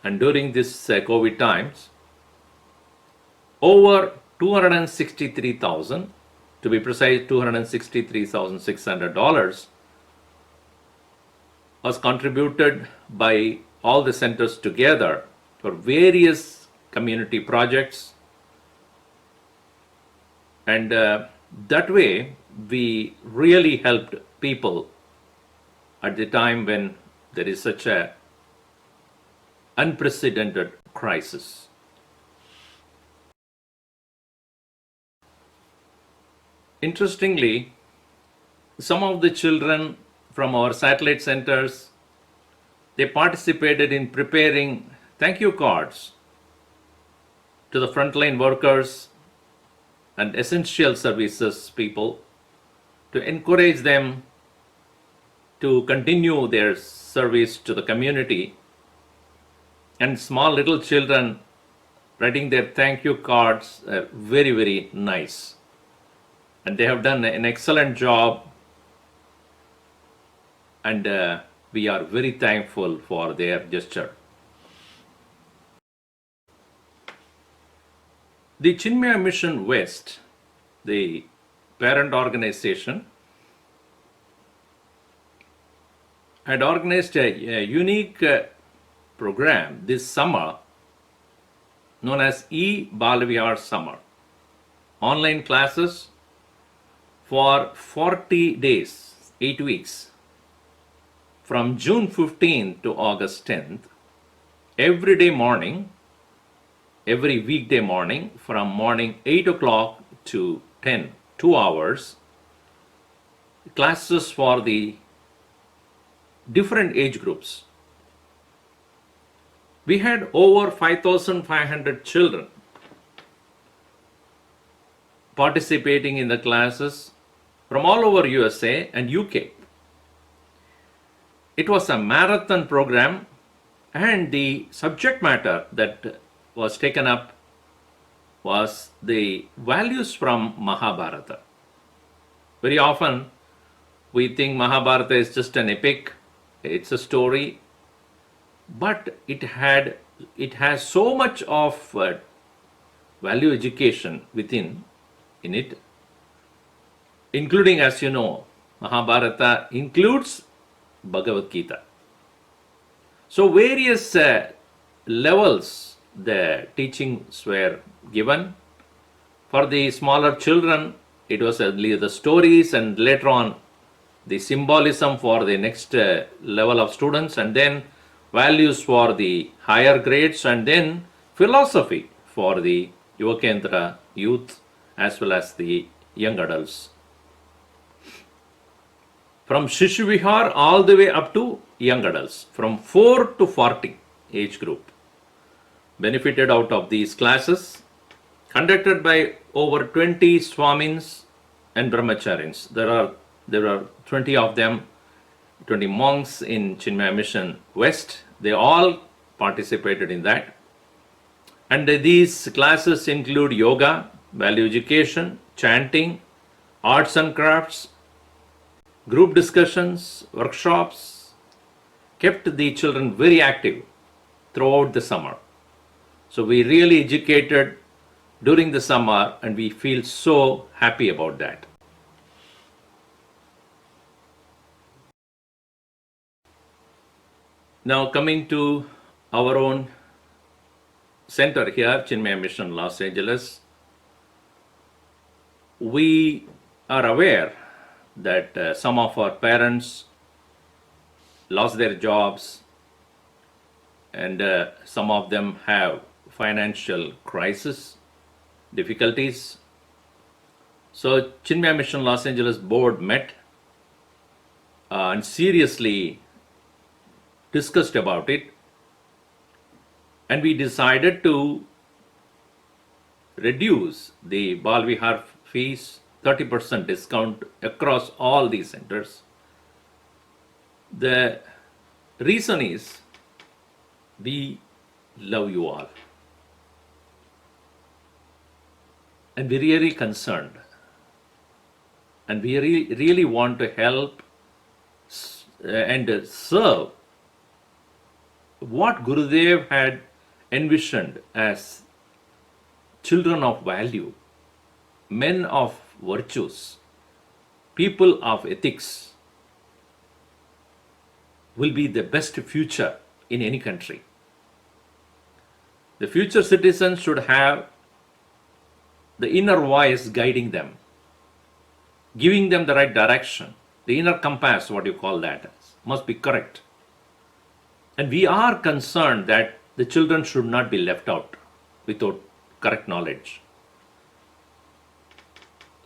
And during this COVID times, over 263,000, to be precise, $263,600 was contributed by all the centers together for various community projects, and that way we really helped people at the time when there is such a unprecedented crisis. Interestingly, some of the children from our satellite centers, they participated in preparing thank you cards to the frontline workers and essential services people to encourage them to continue their service to the community. And small little children writing their thank you cards are very, very nice. And they have done an excellent job, and we are very thankful for their gesture. The Chinmaya Mission West, the parent organization, had organized a unique program this summer known as Balavihar Summer. Online classes for 40 days, 8 weeks, from June 15th to August 10th, every day morning, every weekday morning, from morning 8 o'clock to 10, 2 hours, classes for the different age groups. We had over 5,500 children participating in the classes from all over USA and UK. It was a marathon program, and the subject matter that was taken up was the values from Mahabharata. Very often we think Mahabharata is just an epic, it's a story, but it has so much of value education in it, including, as you know, Mahabharata includes Bhagavad Gita. So various levels the teachings were given. For the smaller children, it was only the stories, and later on the symbolism for the next level of students, and then values for the higher grades, and then philosophy for the Yuvakendra youth as well as the young adults. From Shishu Vihar all the way up to young adults, from 4 to 40 age group, benefited out of these classes, conducted by over 20 Swamis and Brahmacharis. There are 20 of them 20 monks in Chinmaya Mission West. They all participated in that. And these classes include yoga, value education, chanting, arts and crafts, group discussions, workshops, kept the children very active throughout the summer. So we really educated during the summer, and we feel so happy about that. Now coming to our own center here, Chinmaya Mission, Los Angeles, we are aware that some of our parents lost their jobs, and some of them have financial crisis, difficulties. So Chinmaya Mission Los Angeles board met and seriously discussed about it, and we decided to reduce the Balavihar fees, 30% discount across all these centers. The reason is we love you all, and we're really concerned, and we really want to help and serve what Gurudev had envisioned as children of value, men of virtues, people of ethics, will be the best future in any country. The future citizens should have the inner voice guiding them, giving them the right direction. The inner compass, what you call that, must be correct. And we are concerned that the children should not be left out without correct knowledge.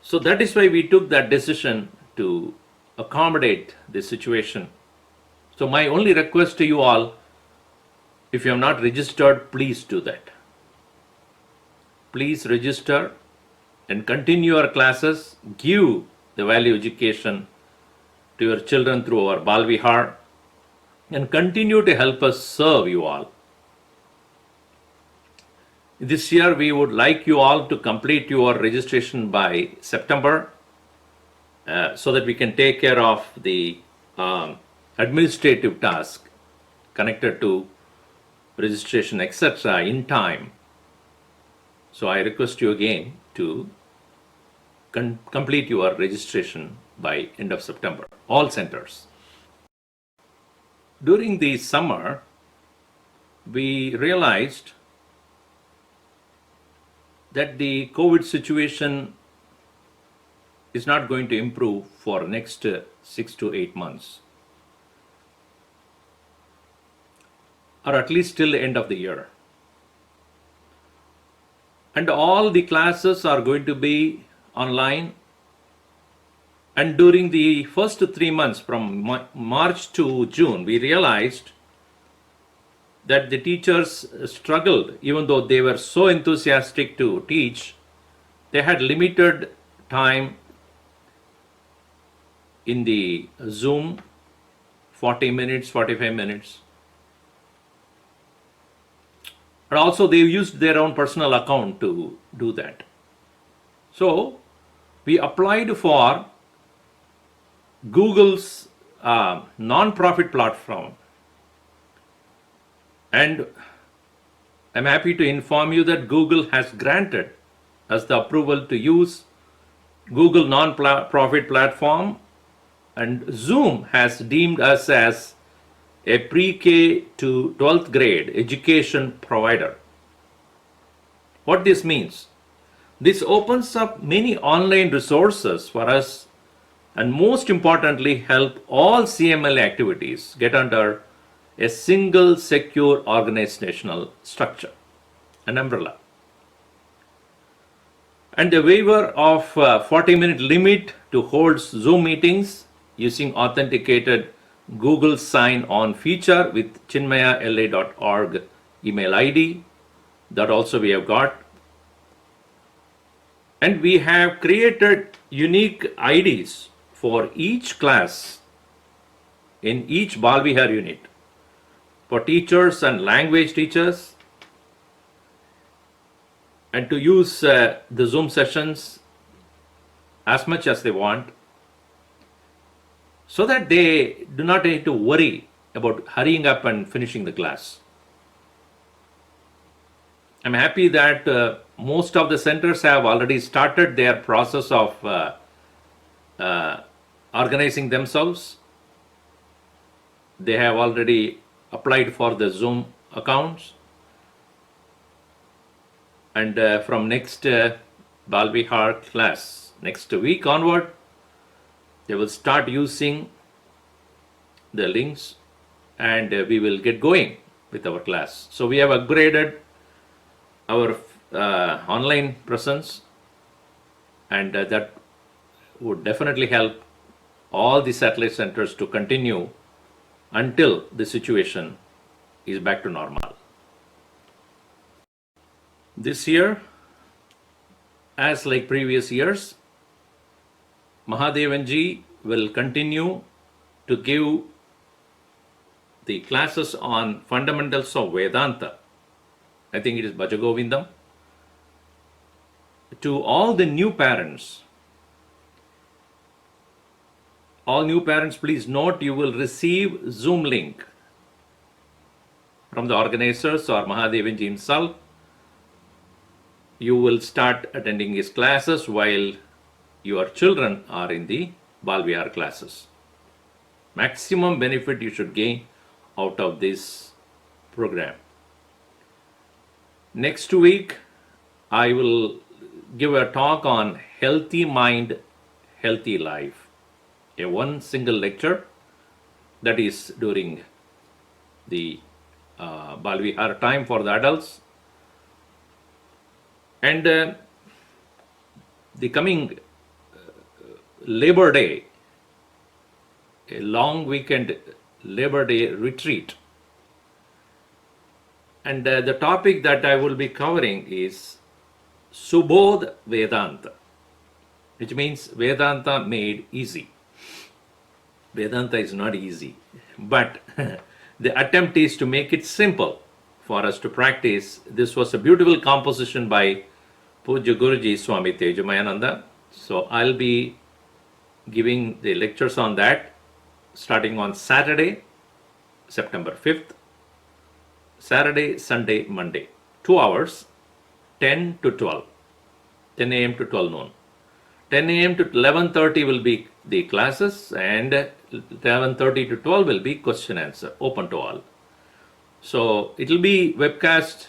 So that is why we took that decision to accommodate this situation. So my only request to you all, if you have not registered, please do that. Please register and continue your classes. Give the value education to your children through our Balavihar, and continue to help us serve you all. This year we would like you all to complete your registration by September, so that we can take care of the administrative task connected to registration, etc. in time. So I request you again to complete your registration by end of September, all centers. During the summer, we realized that the COVID situation is not going to improve for next 6 to 8 months, or at least till the end of the year. And all the classes are going to be online. And during the first 3 months, from March to June, we realized that the teachers struggled. Even though they were so enthusiastic to teach, they had limited time in the Zoom, 40 minutes, 45 minutes. And also they used their own personal account to do that. So we applied for Google's non-profit platform, and I'm happy to inform you that Google has granted us the approval to use Google non-profit platform, and Zoom has deemed us as a pre-K to 12th grade education provider. What this means? This opens up many online resources for us, and most importantly help all CMLA activities get under a single secure organizational structure, an umbrella. And the waiver of 40-minute limit to hold Zoom meetings using authenticated Google sign-on feature with chinmayala.org email ID, that also we have got. And we have created unique IDs for each class in each Balavihar unit for teachers and language teachers, and to use the Zoom sessions as much as they want, so that they do not need to worry about hurrying up and finishing the class. I'm happy that most of the centers have already started their process of organizing themselves. They have already applied for the Zoom accounts, and from next Balavihar class, next week onward, they will start using the links, and we will get going with our class. So we have upgraded our online presence, and that would definitely help all the satellite centers to continue until the situation is back to normal. This year, as like previous years, Mahadevanji will continue to give the classes on fundamentals of Vedanta. I think it is Bhajagovindam. To all the new parents, please note, you will receive Zoom link from the organizers or Mahadevanji himself. You will start attending his classes while your children are in the Balavihar classes. Maximum benefit you should gain out of this program. Next week, I will give a talk on healthy mind, healthy life. A one single lecture, that is during the Balavihar time for the adults. And the coming Labor Day, a long weekend Labor Day retreat. And the topic that I will be covering is Subodh Vedanta, which means Vedanta made easy. Vedanta is not easy, but the attempt is to make it simple for us to practice. This was a beautiful composition by Puja Guruji Swami Tejumayananda. So I'll be giving the lectures on that starting on Saturday, September 5th, Saturday, Sunday, Monday, 2 hours, 10 to 12, 10 a.m. to 12 noon. 10 a.m. to 11:30 will be the classes, and 11:30 to 12 will be question answer, open to all. So it will be webcast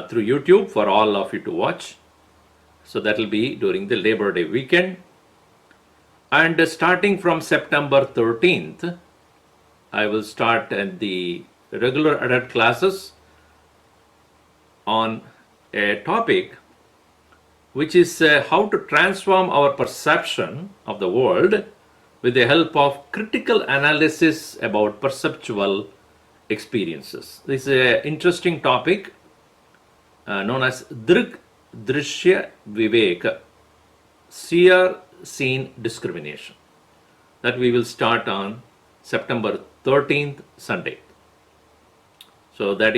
through YouTube for all of you to watch. So that will be during the Labor Day weekend. And starting from September 13th, I will start the regular adult classes on a topic which is how to transform our perception of the world with the help of critical analysis about perceptual experiences. This is an interesting topic known as Drik Drishya Viveka, seer seen discrimination, that we will start on September 13th, Sunday. So that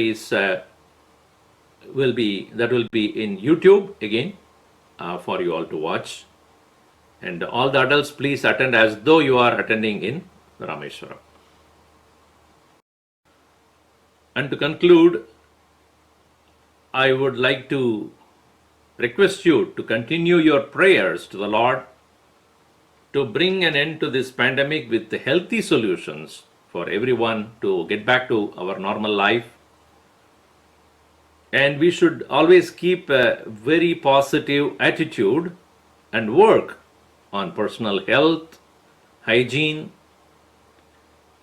will be in YouTube again for you all to watch. And all the adults, please attend as though you are attending in Rameshwaram. And to conclude, I would like to request you to continue your prayers to the Lord to bring an end to this pandemic with healthy solutions for everyone to get back to our normal life. And we should always keep a very positive attitude and work on personal health, hygiene,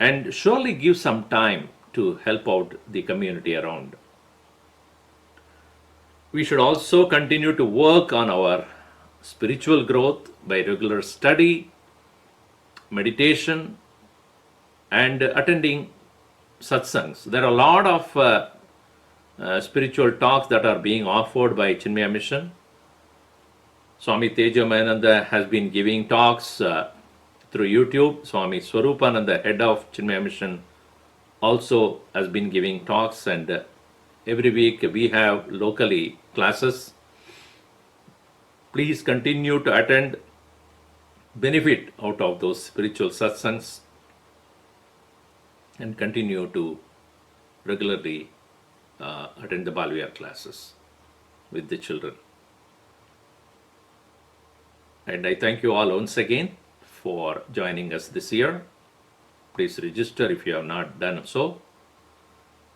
and surely give some time to help out the community around. We should also continue to work on our spiritual growth by regular study, meditation, and attending satsangs. There are a lot of spiritual talks that are being offered by Chinmaya Mission. Swami Tejumayananda has been giving talks through YouTube. Swami Swarupananda, head of Chinmaya Mission, also has been giving talks, and every week we have locally classes. Please continue to attend, benefit out of those spiritual satsangs, and continue to regularly attend the Balavihar classes with the children. And I thank you all once again for joining us this year. Please register if you have not done so.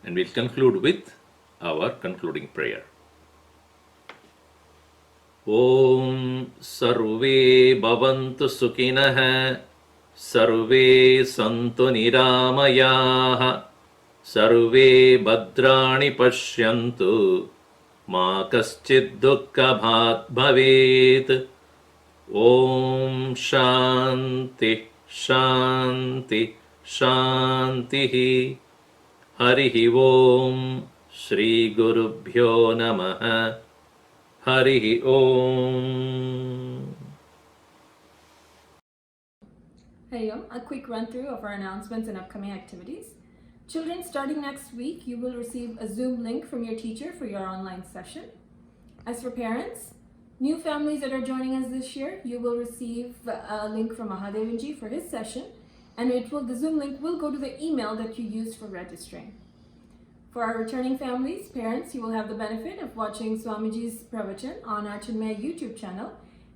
And we'll conclude with our concluding prayer. Om Sarve Bhavantu Sukhinah, Sarve Santu Niramayah, Sarve Bhadrani Pashyantu, Ma Kaschid Dukkha Bhat Bhavet. Om Shanti Shanti Shanti. Harihi Om. Shri Gurubhyo Namaha. Harihi Om. Hey, a quick run through of our announcements and upcoming activities. Children, starting next week, you will receive a Zoom link from your teacher for your online session. As for parents, new families that are joining us this year, you will receive a link from Mahadevanji for his session, and the Zoom link will go to the email that you used for registering. For our returning families, parents, you will have the benefit of watching Swamiji's pravachan on our Chinmaya YouTube channel,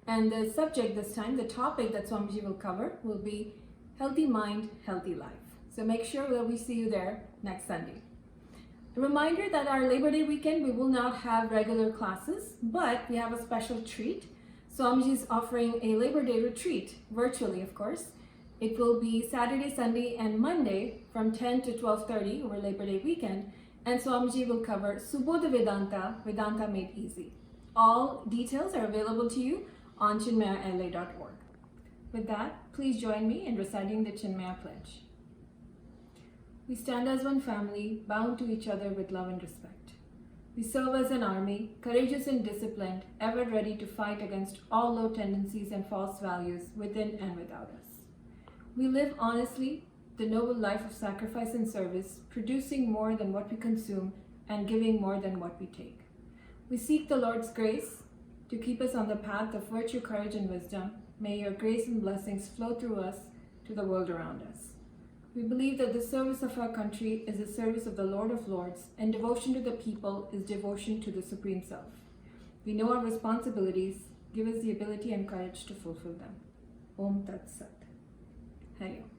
and the subject this time, the topic that Swamiji will cover, will be Healthy Mind, Healthy Life. So make sure that we see you there next Sunday. A reminder that our Labor Day weekend, we will not have regular classes, but we have a special treat. Swamiji is offering a Labor Day retreat, virtually of course. It will be Saturday, Sunday, and Monday from 10 to 12:30 over Labor Day weekend, and Swamiji will cover Subodha Vedanta, Vedanta Made Easy. All details are available to you on chinmayala.org. With that, please join me in reciting the Chinmaya Pledge. We stand as one family, bound to each other with love and respect. We serve as an army, courageous and disciplined, ever ready to fight against all low tendencies and false values within and without us. We live honestly, the noble life of sacrifice and service, producing more than what we consume and giving more than what we take. We seek the Lord's grace to keep us on the path of virtue, courage, and wisdom. May your grace and blessings flow through us to the world around us. We believe that the service of our country is the service of the Lord of Lords, and devotion to the people is devotion to the Supreme Self. We know our responsibilities. Give us the ability and courage to fulfill them. Om Tat Sat. Hari Om.